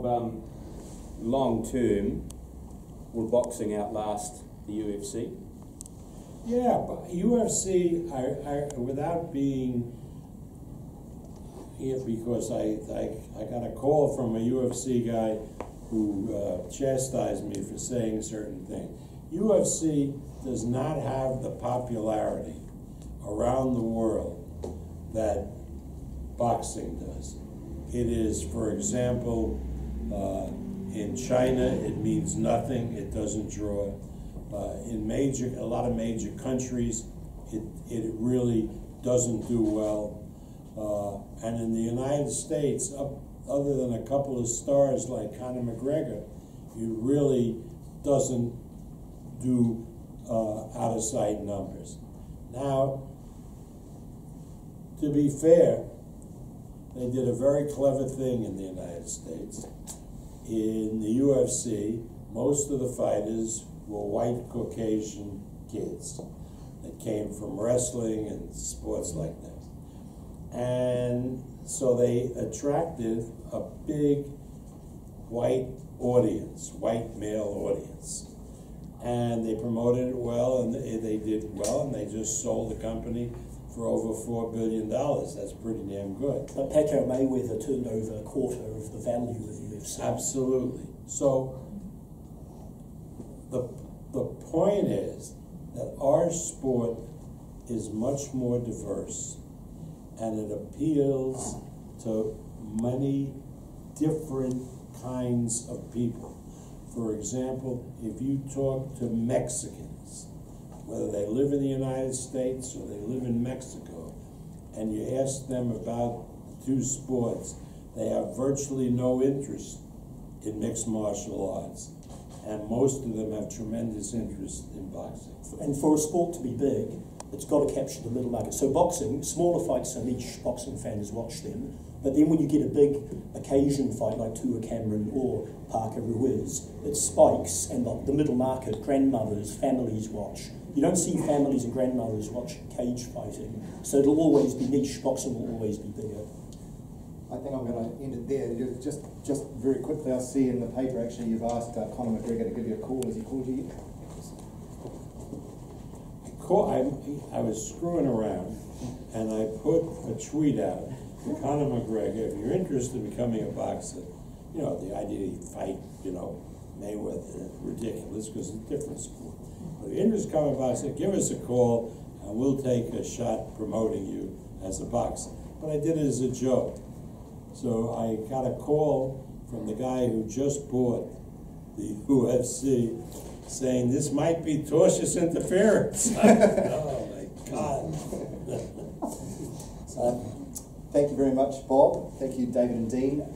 Bob, long term, will boxing outlast the UFC? Yeah, but UFC, without being here, because I got a call from a UFC guy who chastised me for saying certain things. UFC does not have the popularity around the world that boxing does. It is, for example, in China, it means nothing. It doesn't draw. In a lot of major countries, it really doesn't do well. And in the United States, other than a couple of stars like Conor McGregor, it really doesn't do out of sight numbers. Now, to be fair, they did a very clever thing in the United States. In the UFC, most of the fighters were white Caucasian kids that came from wrestling and sports like that. And so they attracted a big white audience, white male audience. And they promoted it well, and they did well, and they just sold the company for over $4 billion. That's pretty damn good. But Pacquiao Mayweather turned over a quarter of the value of the UFC. Absolutely. So the point is that our sport is much more diverse, and it appeals to many different kinds of people. For example, if you talk to Mexicans, whether they live in the United States or they live in Mexico, and you ask them about the two sports, they have virtually no interest in mixed martial arts. And most of them have tremendous interest in boxing. And for a sport to be big, it's got to capture the middle market. So boxing, smaller fights are niche, boxing fans watch them. But then when you get a big occasion fight like Tua Cameron or Parker Ruiz, it spikes, and the middle market, grandmothers, families watch. You don't see families and grandmothers watch cage fighting. So it'll always be niche, boxing will always be bigger. I think I'm going to end it there. Just very quickly, I see in the paper actually you've asked Conor McGregor to give you a call. Has he called you? I was screwing around, and I put a tweet out to Conor McGregor. If you're interested in becoming a boxer, you know, the idea you fight, you know, Mayweather, ridiculous because it's a different sport. But if you're interested in becoming a boxer, give us a call, and we'll take a shot promoting you as a boxer. But I did it as a joke. So I got a call from the guy who just bought the UFC saying this might be tortious interference. Oh my God. Thank you very much, Bob. Thank you, David and Dean.